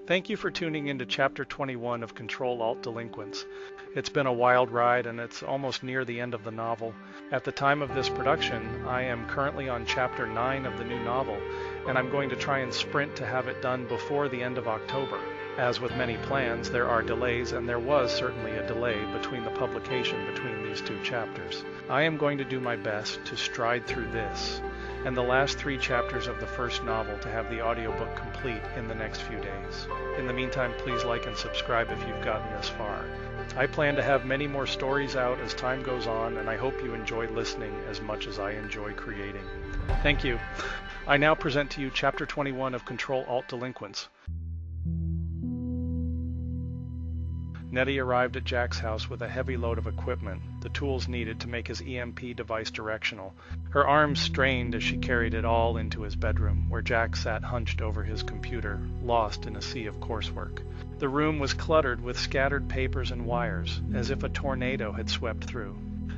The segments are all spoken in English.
Thank you for tuning into Chapter 21 of Control+Alt+Delinquents. It's been a wild ride and it's almost near the end of the novel. At the time of this production, I am currently on Chapter 9 of the new novel, and I'm going to try and sprint to have it done before the end of October. As with many plans, there are delays, and there was certainly a delay between the publication between these two chapters. I am going to do my best to stride through this and the last 3 chapters of the first novel to have the audiobook complete in the next few days. In the meantime, please like and subscribe if you've gotten this far. I plan to have many more stories out as time goes on, and I hope you enjoy listening as much as I enjoy creating. Thank you. I now present to you Chapter 21 of Control+Alt+Delinquents. Nettie arrived at Jack's house with a heavy load of equipment, the tools needed to make his EMP device directional. Her arms strained as she carried it all into his bedroom, where Jack sat hunched over his computer, lost in a sea of coursework. The room was cluttered with scattered papers and wires, as if a tornado had swept through.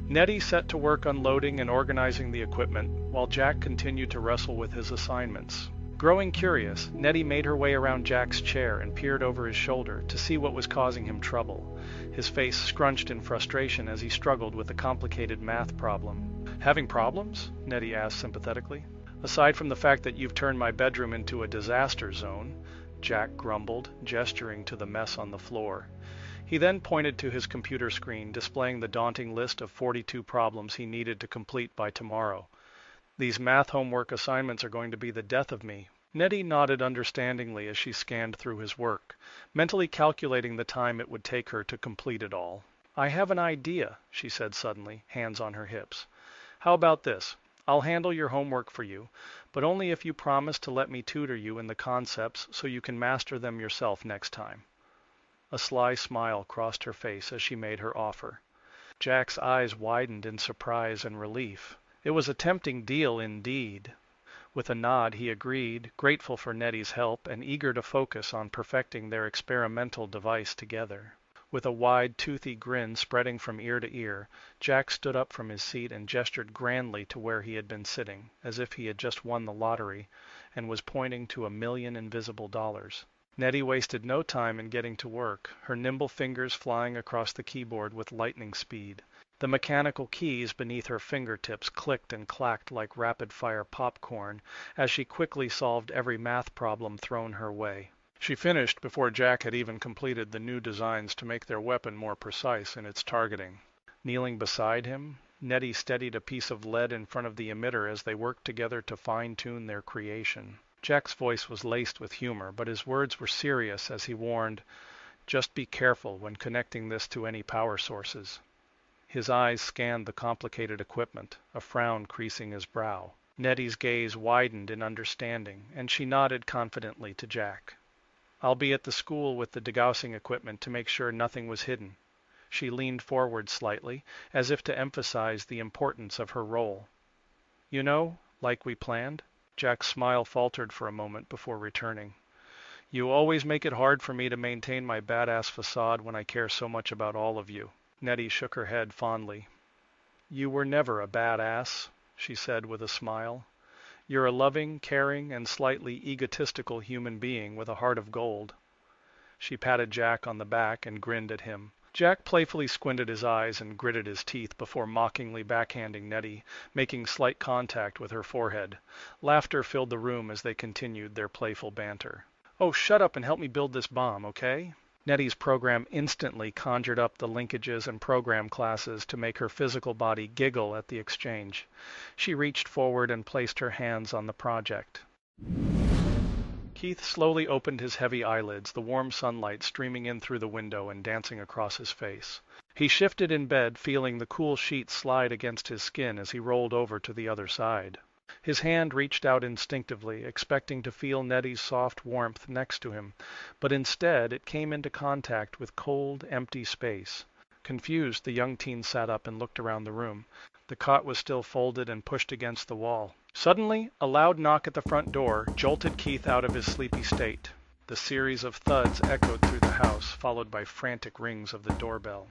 Nettie set to work unloading and organizing the equipment, while Jack continued to wrestle with his assignments. Growing curious, Nettie made her way around Jack's chair and peered over his shoulder to see what was causing him trouble. His face scrunched in frustration as he struggled with a complicated math problem. "Having problems?" Nettie asked sympathetically. "Aside from the fact that you've turned my bedroom into a disaster zone," Jack grumbled, gesturing to the mess on the floor. He then pointed to his computer screen, displaying the daunting list of 42 problems he needed to complete by tomorrow. "These math homework assignments are going to be the death of me." Nettie nodded understandingly as she scanned through his work, mentally calculating the time it would take her to complete it all. "I have an idea," she said suddenly, hands on her hips. "How about this? I'll handle your homework for you, but only if you promise to let me tutor you in the concepts so you can master them yourself next time." A sly smile crossed her face as she made her offer. Jack's eyes widened in surprise and relief. It was a tempting deal indeed. With a nod he agreed, grateful for Nettie's help and eager to focus on perfecting their experimental device together. With a wide, toothy grin spreading from ear to ear, Jack stood up from his seat and gestured grandly to where he had been sitting, as if he had just won the lottery and was pointing to $1,000,000 invisible dollars. Nettie wasted no time in getting to work, her nimble fingers flying across the keyboard with lightning speed. The mechanical keys beneath her fingertips clicked and clacked like rapid-fire popcorn as she quickly solved every math problem thrown her way. She finished before Jack had even completed the new designs to make their weapon more precise in its targeting. Kneeling beside him, Nettie steadied a piece of lead in front of the emitter as they worked together to fine-tune their creation. Jack's voice was laced with humor, but his words were serious as he warned, "Just be careful when connecting this to any power sources." His eyes scanned the complicated equipment, a frown creasing his brow. Nettie's gaze widened in understanding, and she nodded confidently to Jack. "I'll be at the school with the degaussing equipment to make sure nothing was hidden." She leaned forward slightly, as if to emphasize the importance of her role. "You know, like we planned?" Jack's smile faltered for a moment before returning. "You always make it hard for me to maintain my badass facade when I care so much about all of you." Nettie shook her head fondly. "You were never a badass," she said with a smile. "You're a loving, caring, and slightly egotistical human being with a heart of gold." She patted Jack on the back and grinned at him. Jack playfully squinted his eyes and gritted his teeth before mockingly backhanding Nettie, making slight contact with her forehead. Laughter filled the room as they continued their playful banter. "Oh, shut up and help me build this bomb, okay?" Nettie's program instantly conjured up the linkages and program classes to make her physical body giggle at the exchange. She reached forward and placed her hands on the project. Keith slowly opened his heavy eyelids, the warm sunlight streaming in through the window and dancing across his face. He shifted in bed, feeling the cool sheet slide against his skin as he rolled over to the other side. His hand reached out instinctively, expecting to feel Nettie's soft warmth next to him, but instead it came into contact with cold, empty space. Confused, the young teen sat up and looked around the room. The cot was still folded and pushed against the wall. Suddenly, a loud knock at the front door jolted Keith out of his sleepy state. The series of thuds echoed through the house, followed by frantic rings of the doorbell.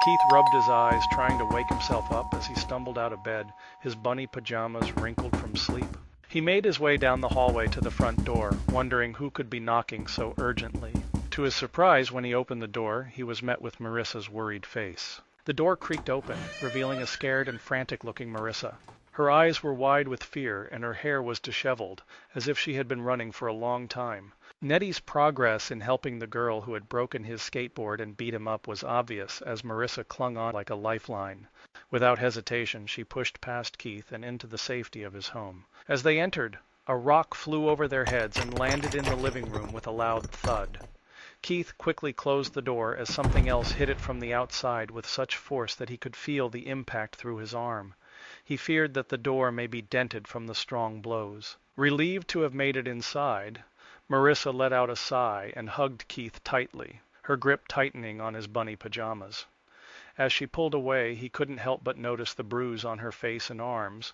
Keith rubbed his eyes, trying to wake himself up as he stumbled out of bed, his bunny pajamas wrinkled from sleep. He made his way down the hallway to the front door, wondering who could be knocking so urgently. To his surprise, when he opened the door, he was met with Marissa's worried face. The door creaked open, revealing a scared and frantic-looking Marissa. Her eyes were wide with fear, and her hair was disheveled, as if she had been running for a long time. Nettie's progress in helping the girl who had broken his skateboard and beat him up was obvious, as Marissa clung on like a lifeline. Without hesitation, she pushed past Keith and into the safety of his home. As they entered, a rock flew over their heads and landed in the living room with a loud thud. Keith quickly closed the door as something else hit it from the outside with such force that he could feel the impact through his arm. He feared that the door may be dented from the strong blows. Relieved to have made it inside, Marissa let out a sigh and hugged Keith tightly, her grip tightening on his bunny pajamas. As she pulled away, he couldn't help but notice the bruise on her face and arms,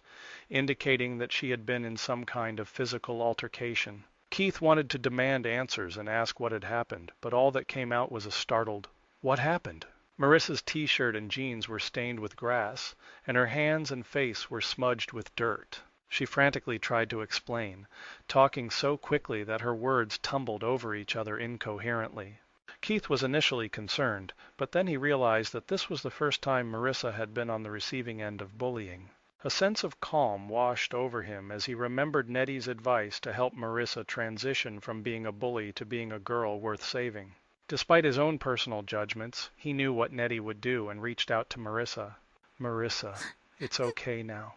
indicating that she had been in some kind of physical altercation. Keith wanted to demand answers and ask what had happened, but all that came out was a startled, "What happened?" Marissa's t-shirt and jeans were stained with grass, and her hands and face were smudged with dirt. She frantically tried to explain, talking so quickly that her words tumbled over each other incoherently. Keith was initially concerned, but then he realized that this was the first time Marissa had been on the receiving end of bullying. A sense of calm washed over him as he remembered Nettie's advice to help Marissa transition from being a bully to being a girl worth saving. Despite his own personal judgments, he knew what Nettie would do and reached out to Marissa. "Marissa, it's okay now."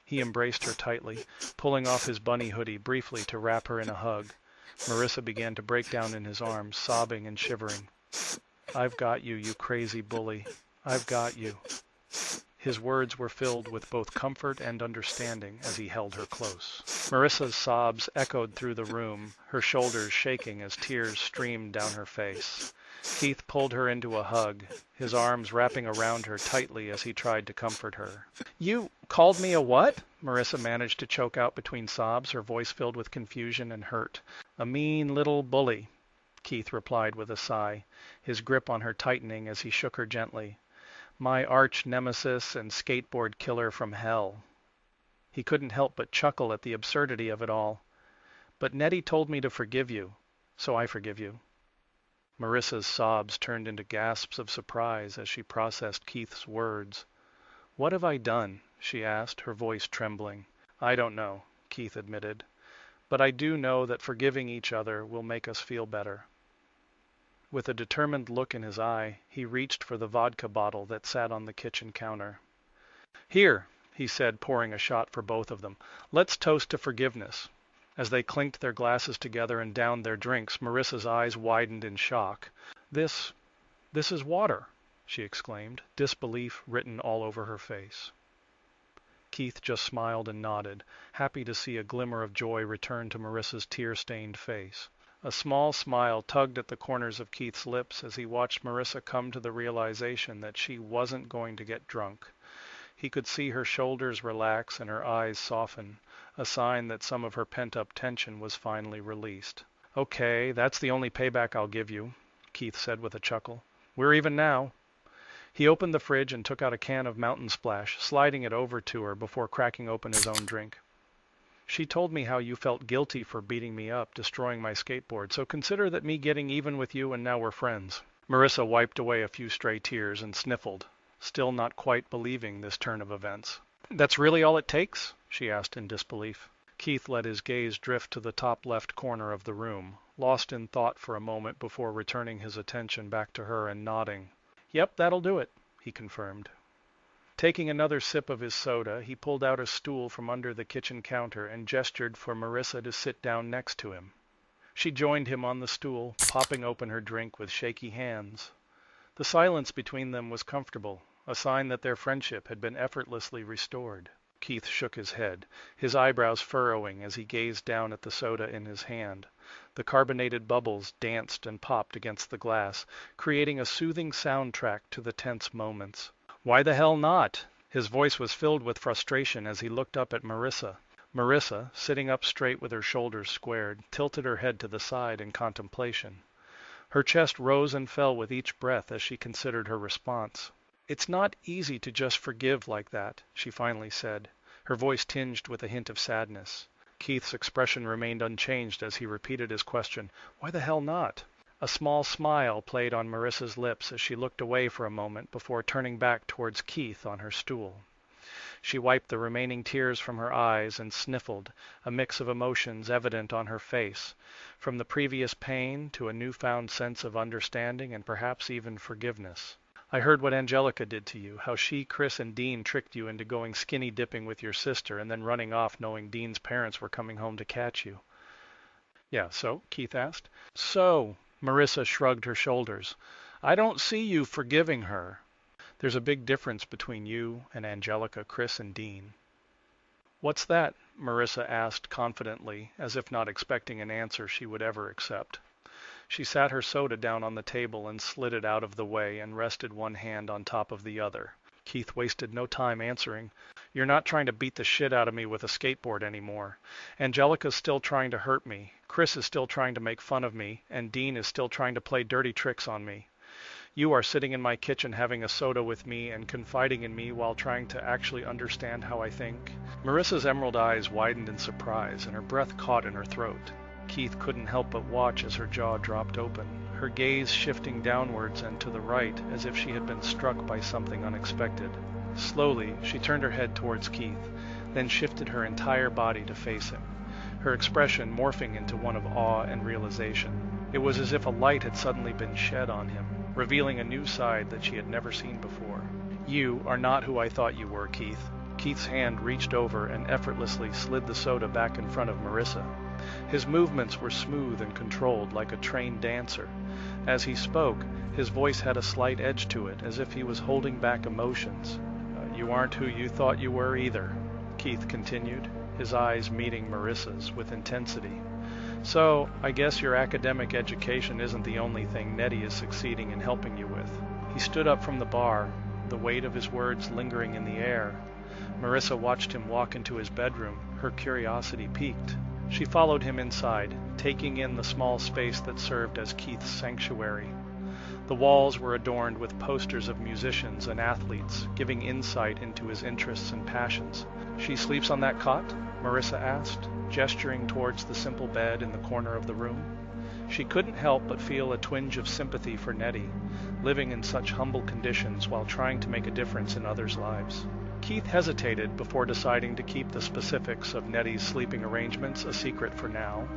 He embraced her tightly, pulling off his bunny hoodie briefly to wrap her in a hug. Marissa began to break down in his arms, sobbing and shivering. "I've got you, you crazy bully. I've got you." His words were filled with both comfort and understanding as he held her close. Marissa's sobs echoed through the room, her shoulders shaking as tears streamed down her face. Keith pulled her into a hug, his arms wrapping around her tightly as he tried to comfort her. "You called me a what?" Marissa managed to choke out between sobs, her voice filled with confusion and hurt. "A mean little bully," Keith replied with a sigh, his grip on her tightening as he shook her gently. "My arch nemesis and skateboard killer from hell." He couldn't help but chuckle at the absurdity of it all. "But Nettie told me to forgive you, so I forgive you." Marissa's sobs turned into gasps of surprise as she processed Keith's words. "What have I done?" she asked, her voice trembling. "I don't know," Keith admitted. "But I do know that forgiving each other will make us feel better." With a determined look in his eye, he reached for the vodka bottle that sat on the kitchen counter. "Here," he said, pouring a shot for both of them. "Let's toast to forgiveness." As they clinked their glasses together and downed their drinks, Marissa's eyes widened in shock. This is water," she exclaimed, disbelief written all over her face. Keith just smiled and nodded, happy to see a glimmer of joy return to Marissa's tear-stained face. A small smile tugged at the corners of Keith's lips as he watched Marissa come to the realization that she wasn't going to get drunk. He could see her shoulders relax and her eyes soften, a sign that some of her pent-up tension was finally released. "Okay, that's the only payback I'll give you," Keith said with a chuckle. "We're even now." He opened the fridge and took out a can of Mountain Splash, sliding it over to her before cracking open his own drink. "She told me how you felt guilty for beating me up, destroying my skateboard, so consider that me getting even with you and now we're friends." Marissa wiped away a few stray tears and sniffled, still not quite believing this turn of events. "That's really all it takes?" she asked in disbelief. Keith let his gaze drift to the top left corner of the room, lost in thought for a moment before returning his attention back to her and nodding. "Yep, that'll do it," he confirmed. Taking another sip of his soda, he pulled out a stool from under the kitchen counter and gestured for Marissa to sit down next to him. She joined him on the stool, popping open her drink with shaky hands. The silence between them was comfortable, a sign that their friendship had been effortlessly restored. Keith shook his head, his eyebrows furrowing as he gazed down at the soda in his hand. The carbonated bubbles danced and popped against the glass, creating a soothing soundtrack to the tense moments. "Why the hell not?" His voice was filled with frustration as he looked up at Marissa. Marissa, sitting up straight with her shoulders squared, tilted her head to the side in contemplation. Her chest rose and fell with each breath as she considered her response. "It's not easy to just forgive like that," she finally said, her voice tinged with a hint of sadness. Keith's expression remained unchanged as he repeated his question, "Why the hell not?" A small smile played on Marissa's lips as she looked away for a moment before turning back towards Keith on her stool. She wiped the remaining tears from her eyes and sniffled, a mix of emotions evident on her face, from the previous pain to a newfound sense of understanding and perhaps even forgiveness. "I heard what Angelica did to you, how she, Chris, and Dean tricked you into going skinny dipping with your sister and then running off knowing Dean's parents were coming home to catch you." "Yeah, so?" Keith asked. "So," Marissa shrugged her shoulders, "I don't see you forgiving her. There's a big difference between you and Angelica, Chris, and Dean." "What's that?" Marissa asked confidently, as if not expecting an answer she would ever accept. She sat her soda down on the table and slid it out of the way and rested one hand on top of the other. Keith wasted no time answering. "You're not trying to beat the shit out of me with a skateboard anymore. Angelica's still trying to hurt me, Chris is still trying to make fun of me, and Dean is still trying to play dirty tricks on me. You are sitting in my kitchen having a soda with me and confiding in me while trying to actually understand how I think." Marissa's emerald eyes widened in surprise and her breath caught in her throat. Keith couldn't help but watch as her jaw dropped open, her gaze shifting downwards and to the right as if she had been struck by something unexpected. Slowly, she turned her head towards Keith, then shifted her entire body to face him, her expression morphing into one of awe and realization. It was as if a light had suddenly been shed on him, revealing a new side that she had never seen before. "You are not who I thought you were, Keith." Keith's hand reached over and effortlessly slid the soda back in front of Marissa. His movements were smooth and controlled like a trained dancer. As he spoke, his voice had a slight edge to it, as if he was holding back emotions. "You aren't who you thought you were either," Keith continued, his eyes meeting Marissa's with intensity. "So, I guess your academic education isn't the only thing Nettie is succeeding in helping you with." He stood up from the bar, the weight of his words lingering in the air. Marissa watched him walk into his bedroom, her curiosity piqued. She followed him inside, taking in the small space that served as Keith's sanctuary. The walls were adorned with posters of musicians and athletes, giving insight into his interests and passions. "She sleeps on that cot?" Marissa asked, gesturing towards the simple bed in the corner of the room. She couldn't help but feel a twinge of sympathy for Nettie, living in such humble conditions while trying to make a difference in others' lives. Keith hesitated before deciding to keep the specifics of Nettie's sleeping arrangements a secret for now.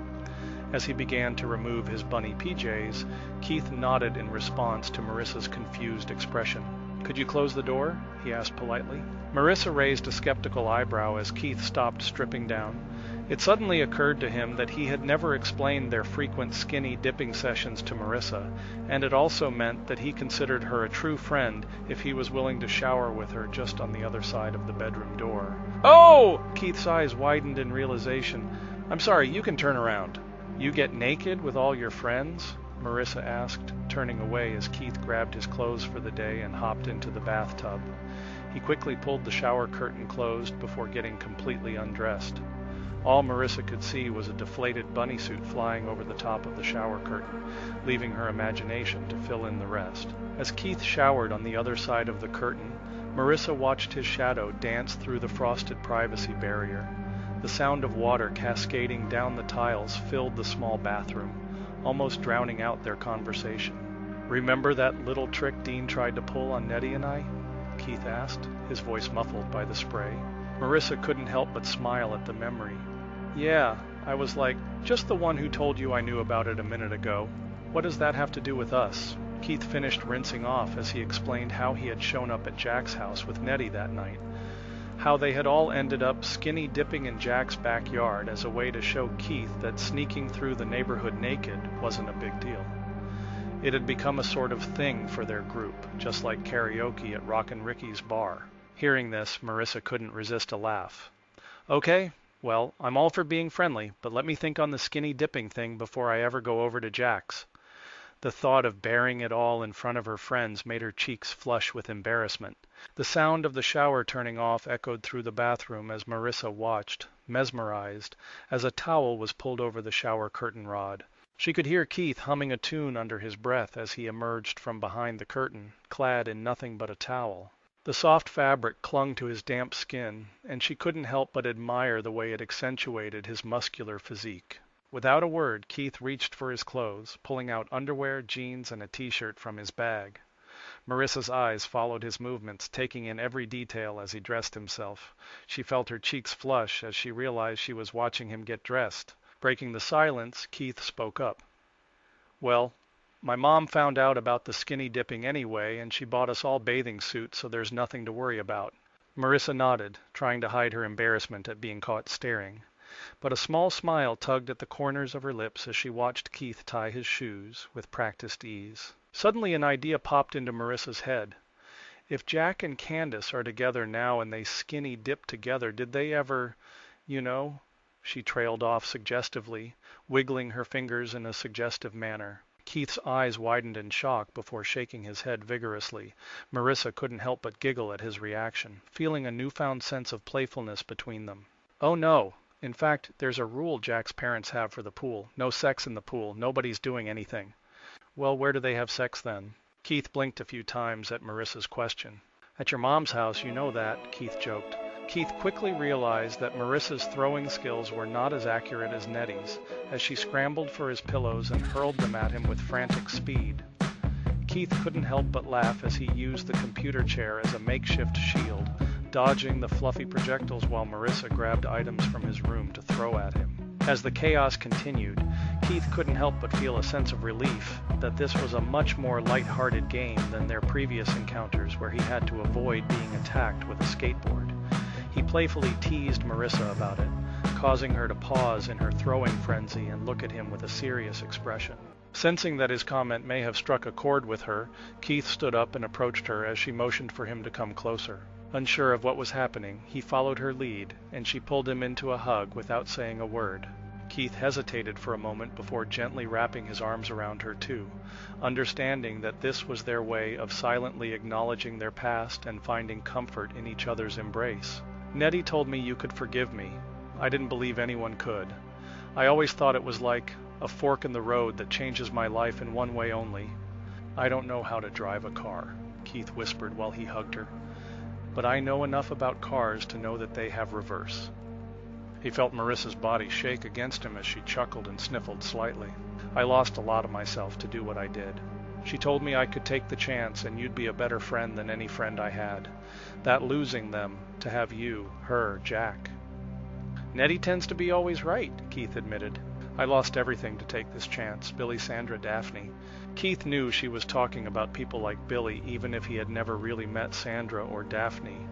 As he began to remove his bunny PJs, Keith nodded in response to Marissa's confused expression. "Could you close the door?" he asked politely. Marissa raised a skeptical eyebrow as Keith stopped stripping down. It suddenly occurred to him that he had never explained their frequent skinny dipping sessions to Marissa, and it also meant that he considered her a true friend if he was willing to shower with her just on the other side of the bedroom door. "Oh!" Keith's eyes widened in realization. "I'm sorry, you can turn around." "You get naked with all your friends?" Marissa asked, turning away as Keith grabbed his clothes for the day and hopped into the bathtub. He quickly pulled the shower curtain closed before getting completely undressed. All Marissa could see was a deflated bunny suit flying over the top of the shower curtain, leaving her imagination to fill in the rest. As Keith showered on the other side of the curtain, Marissa watched his shadow dance through the frosted privacy barrier. The sound of water cascading down the tiles filled the small bathroom, almost drowning out their conversation. "Remember that little trick Dean tried to pull on Nettie and I?" Keith asked, his voice muffled by the spray. Marissa couldn't help but smile at the memory. "Yeah," I was like, "just the one who told you I knew about it a minute ago. What does that have to do with us?" Keith finished rinsing off as he explained how he had shown up at Jack's house with Nettie that night. How they had all ended up skinny dipping in Jack's backyard as a way to show Keith that sneaking through the neighborhood naked wasn't a big deal. It had become a sort of thing for their group, just like karaoke at Rockin' Ricky's bar. Hearing this, Marissa couldn't resist a laugh. "Okay, well, I'm all for being friendly, but let me think on the skinny dipping thing before I ever go over to Jack's." The thought of bearing it all in front of her friends made her cheeks flush with embarrassment. The sound of the shower turning off echoed through the bathroom as Marissa watched, mesmerized, as a towel was pulled over the shower curtain rod. She could hear Keith humming a tune under his breath as he emerged from behind the curtain, clad in nothing but a towel. The soft fabric clung to his damp skin, and she couldn't help but admire the way it accentuated his muscular physique. Without a word, Keith reached for his clothes, pulling out underwear, jeans, and a t-shirt from his bag. Marissa's eyes followed his movements, taking in every detail as he dressed himself. She felt her cheeks flush as she realized she was watching him get dressed. Breaking the silence, Keith spoke up. "Well, my mom found out about the skinny dipping anyway, and she bought us all bathing suits, so there's nothing to worry about." Marissa nodded, trying to hide her embarrassment at being caught staring. But a small smile tugged at the corners of her lips as she watched Keith tie his shoes with practiced ease. Suddenly an idea popped into Marissa's head. If Jack and Candace are together now and they skinny dip together, did they ever, you know? She trailed off suggestively, wiggling her fingers in a suggestive manner. Keith's eyes widened in shock before shaking his head vigorously. Marissa couldn't help but giggle at his reaction, feeling a newfound sense of playfulness between them. "Oh no. In fact, there's a rule Jack's parents have for the pool. No sex in the pool. Nobody's doing anything." "Well, where do they have sex then?" Keith blinked a few times at Marissa's question. "At your mom's house, you know that," Keith joked. Keith quickly realized that Marissa's throwing skills were not as accurate as Nettie's, as she scrambled for his pillows and hurled them at him with frantic speed. Keith couldn't help but laugh as he used the computer chair as a makeshift shield, dodging the fluffy projectiles while Marissa grabbed items from his room to throw at him. As the chaos continued, Keith couldn't help but feel a sense of relief that this was a much more light-hearted game than their previous encounters where he had to avoid being attacked with a skateboard. He playfully teased Marissa about it, causing her to pause in her throwing frenzy and look at him with a serious expression. Sensing that his comment may have struck a chord with her, Keith stood up and approached her as she motioned for him to come closer. Unsure of what was happening, he followed her lead, and she pulled him into a hug without saying a word. Keith hesitated for a moment before gently wrapping his arms around her too, understanding that this was their way of silently acknowledging their past and finding comfort in each other's embrace. "Nettie told me you could forgive me. I didn't believe anyone could. I always thought it was like a fork in the road that changes my life in one way only. I don't know how to drive a car," Keith whispered while he hugged her. "But I know enough about cars to know that they have reverse." He felt Marissa's body shake against him as she chuckled and sniffled slightly. "I lost a lot of myself to do what I did. She told me I could take the chance and you'd be a better friend than any friend I had. That losing them, to have you, her, Jack." "Nettie tends to be always right," Keith admitted. "I lost everything to take this chance. Billy, Sandra, Daphne." Keith knew she was talking about people like Billy even if he had never really met Sandra or Daphne.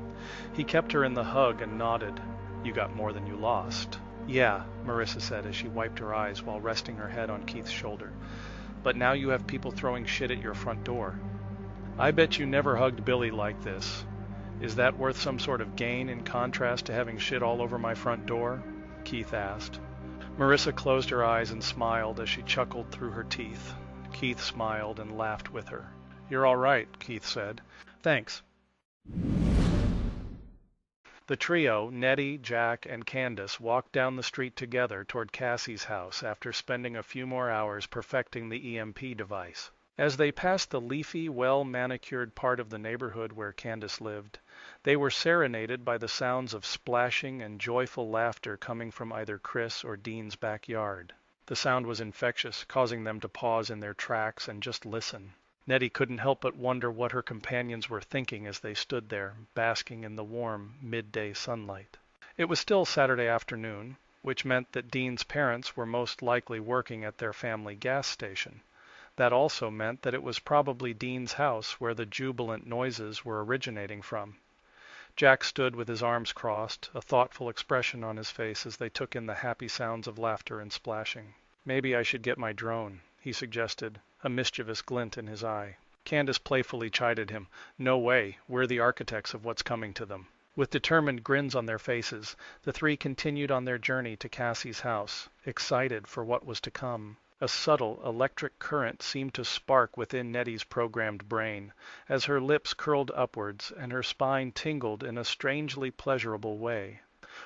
He kept her in the hug and nodded. "You got more than you lost." "Yeah," Marissa said as she wiped her eyes while resting her head on Keith's shoulder. "But now you have people throwing shit at your front door." "I bet you never hugged Billy like this. Is that worth some sort of gain in contrast to having shit all over my front door?" Keith asked. Marissa closed her eyes and smiled as she chuckled through her teeth. Keith smiled and laughed with her. "You're all right," Keith said. "Thanks." The trio, Nettie, Jack, and Candace, walked down the street together toward Cassie's house after spending a few more hours perfecting the EMP device. As they passed the leafy, well-manicured part of the neighborhood where Candace lived, they were serenaded by the sounds of splashing and joyful laughter coming from either Chris or Dean's backyard. The sound was infectious, causing them to pause in their tracks and just listen. Nettie couldn't help but wonder what her companions were thinking as they stood there, basking in the warm, midday sunlight. It was still Saturday afternoon, which meant that Dean's parents were most likely working at their family gas station. That also meant that it was probably Dean's house where the jubilant noises were originating from. Jack stood with his arms crossed, a thoughtful expression on his face as they took in the happy sounds of laughter and splashing. "Maybe I should get my drone," he suggested, a mischievous glint in his eye. Candace playfully chided him. "No way, we're the architects of what's coming to them." With determined grins on their faces, the three continued on their journey to Cassie's house, excited for what was to come. A subtle electric current seemed to spark within Nettie's programmed brain, as her lips curled upwards and her spine tingled in a strangely pleasurable way.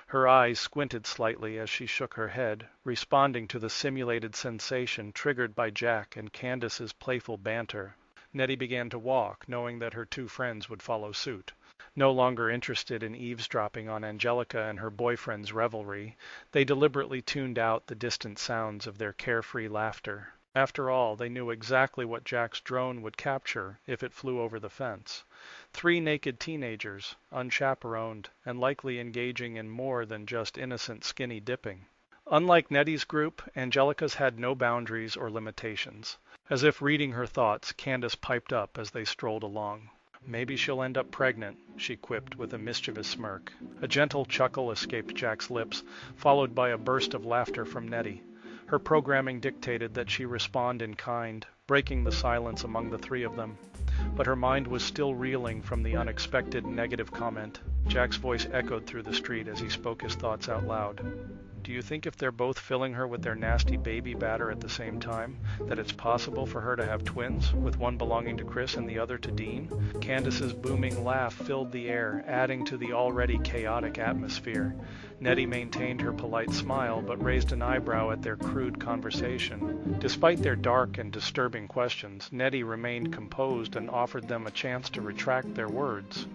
Her eyes squinted slightly as she shook her head, responding to the simulated sensation triggered by Jack and Candace's playful banter. Nettie began to walk, knowing that her two friends would follow suit. No longer interested in eavesdropping on Angelica and her boyfriend's revelry, they deliberately tuned out the distant sounds of their carefree laughter. After all, they knew exactly what Jack's drone would capture if it flew over the fence. 3 naked teenagers, unchaperoned, and likely engaging in more than just innocent skinny dipping. Unlike Nettie's group, Angelica's had no boundaries or limitations. As if reading her thoughts, Candace piped up as they strolled along. "Maybe she'll end up pregnant," she quipped with a mischievous smirk. A gentle chuckle escaped Jack's lips, followed by a burst of laughter from Nettie. Her programming dictated that she respond in kind, breaking the silence among the 3 of them. But her mind was still reeling from the unexpected negative comment. Jack's voice echoed through the street as he spoke his thoughts out loud. "Do you think if they're both filling her with their nasty baby batter at the same time, that it's possible for her to have twins, with one belonging to Chris and the other to Dean?" Candace's booming laugh filled the air, adding to the already chaotic atmosphere. Nettie maintained her polite smile, but raised an eyebrow at their crude conversation. Despite their dark and disturbing questions, Nettie remained composed and offered them a chance to retract their words.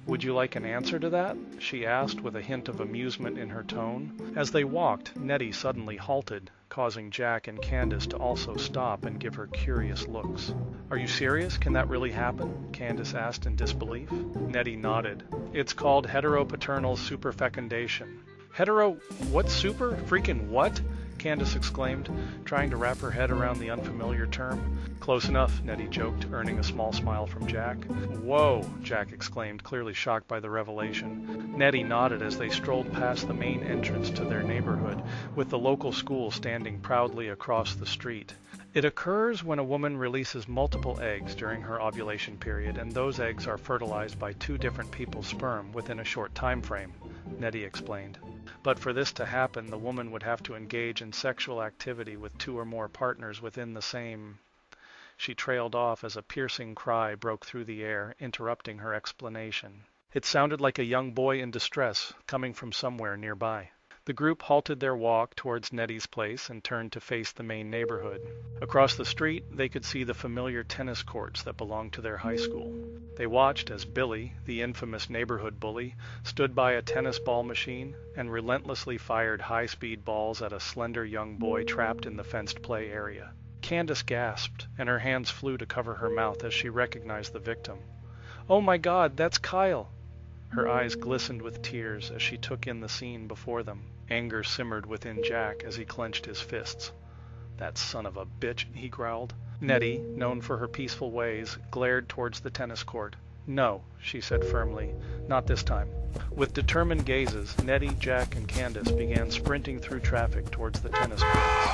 "Would you like an answer to that?" she asked with a hint of amusement in her tone. As they walked, Nettie suddenly halted, causing Jack and Candace to also stop and give her curious looks. "Are you serious? Can that really happen?" Candace asked in disbelief. Nettie nodded. "It's called heteropaternal superfecundation." "Hetero... what super? Freaking what?" Candace exclaimed, trying to wrap her head around the unfamiliar term. "Close enough," Nettie joked, earning a small smile from Jack. "Whoa," Jack exclaimed, clearly shocked by the revelation. Nettie nodded as they strolled past the main entrance to their neighborhood, with the local school standing proudly across the street. "It occurs when a woman releases multiple eggs during her ovulation period, and those eggs are fertilized by 2 different people's sperm within a short time frame," Nettie explained. "But for this to happen, the woman would have to engage in sexual activity with 2 or more partners within the same..." She trailed off as a piercing cry broke through the air, interrupting her explanation. It sounded like a young boy in distress, coming from somewhere nearby. The group halted their walk towards Nettie's place and turned to face the main neighborhood. Across the street, they could see the familiar tennis courts that belonged to their high school. They watched as Billy, the infamous neighborhood bully, stood by a tennis ball machine and relentlessly fired high-speed balls at a slender young boy trapped in the fenced play area. Candace gasped, and her hands flew to cover her mouth as she recognized the victim. "Oh my God, that's Kyle!" Her eyes glistened with tears as she took in the scene before them. Anger simmered within Jack as he clenched his fists. "That son of a bitch," he growled. Nettie, known for her peaceful ways, glared towards the tennis court. "No," she said firmly, "not this time." With determined gazes, Nettie, Jack, and Candace began sprinting through traffic towards the tennis courts.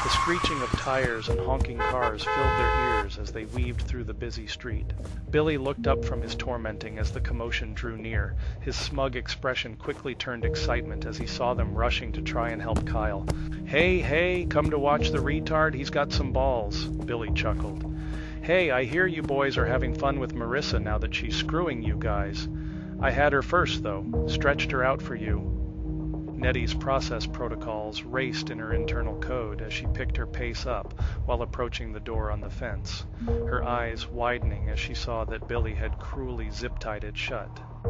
The screeching of tires and honking cars filled their ears as they weaved through the busy street. Billy looked up from his tormenting as the commotion drew near. His smug expression quickly turned excitement as he saw them rushing to try and help Kyle. Hey, come to watch the retard, he's got some balls," Billy chuckled. "Hey, I hear you boys are having fun with Marissa now that she's screwing you guys. I had her first, though. Stretched her out for you." Nettie's process protocols raced in her internal code as she picked her pace up while approaching the door on the fence, her eyes widening as she saw that Billy had cruelly zip-tied it shut.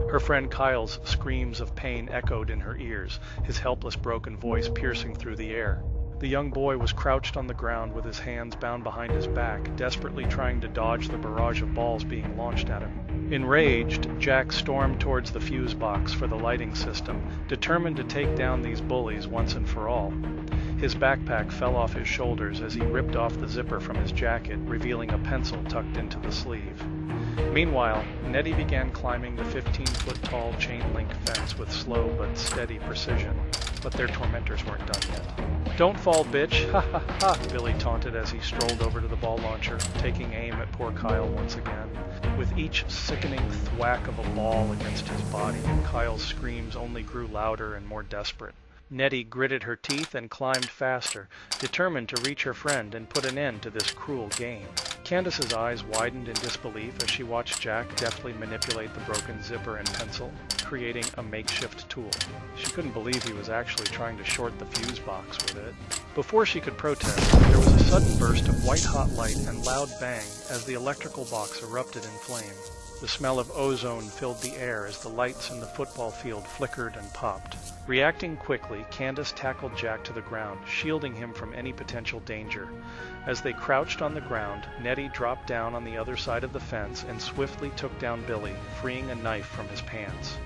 Her friend Kyle's screams of pain echoed in her ears, his helpless broken voice piercing through the air. The young boy was crouched on the ground with his hands bound behind his back, desperately trying to dodge the barrage of balls being launched at him. Enraged, Jack stormed towards the fuse box for the lighting system, determined to take down these bullies once and for all. His backpack fell off his shoulders as he ripped off the zipper from his jacket, revealing a pencil tucked into the sleeve. Meanwhile, Nettie began climbing the 15-foot-tall chain-link fence with slow but steady precision, but their tormentors weren't done yet. "Don't fall, bitch! Ha ha ha!" Billy taunted as he strolled over to the ball launcher, taking aim at poor Kyle once again. With each sickening thwack of a ball against his body, Kyle's screams only grew louder and more desperate. Nettie gritted her teeth and climbed faster, determined to reach her friend and put an end to this cruel game. Candace's eyes widened in disbelief as she watched Jack deftly manipulate the broken zipper and pencil, creating a makeshift tool. She couldn't believe he was actually trying to short the fuse box with it. Before she could protest, there was a sudden burst of white-hot light and loud bang as the electrical box erupted in flame. The smell of ozone filled the air as the lights in the football field flickered and popped. Reacting quickly, Candace tackled Jack to the ground, shielding him from any potential danger. As they crouched on the ground, Nettie dropped down on the other side of the fence and swiftly took down Billy, freeing a knife from his pants.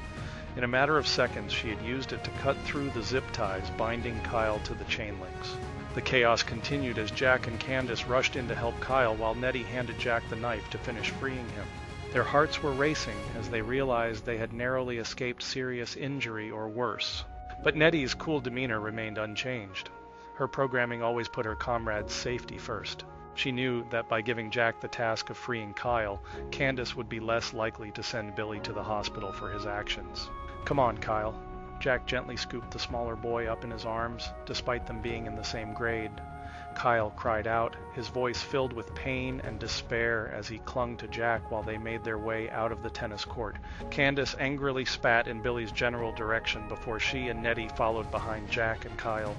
In a matter of seconds, she had used it to cut through the zip ties binding Kyle to the chain links. The chaos continued as Jack and Candace rushed in to help Kyle while Nettie handed Jack the knife to finish freeing him. Their hearts were racing as they realized they had narrowly escaped serious injury or worse. But Nettie's cool demeanor remained unchanged. Her programming always put her comrades' safety first. She knew that by giving Jack the task of freeing Kyle, Candace would be less likely to send Billy to the hospital for his actions. "Come on, Kyle." Jack gently scooped the smaller boy up in his arms, despite them being in the same grade. Kyle cried out, his voice filled with pain and despair as he clung to Jack while they made their way out of the tennis court. Candace angrily spat in Billy's general direction before she and Nettie followed behind Jack and Kyle.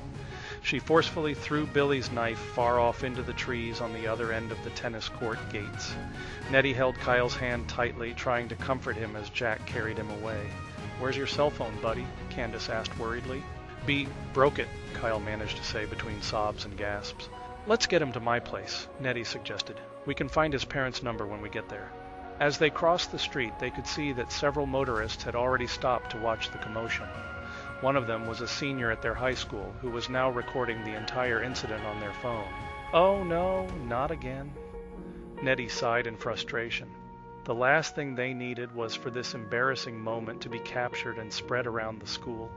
She forcefully threw Billy's knife far off into the trees on the other end of the tennis court gates. Nettie held Kyle's hand tightly, trying to comfort him as Jack carried him away. "Where's your cell phone, buddy?" Candace asked worriedly. Broke it," Kyle managed to say between sobs and gasps. "Let's get him to my place," Nettie suggested. "We can find his parents' number when we get there." As they crossed the street, they could see that several motorists had already stopped to watch the commotion. One of them was a senior at their high school who was now recording the entire incident on their phone. "Oh no, not again." Nettie sighed in frustration. The last thing they needed was for this embarrassing moment to be captured and spread around the school.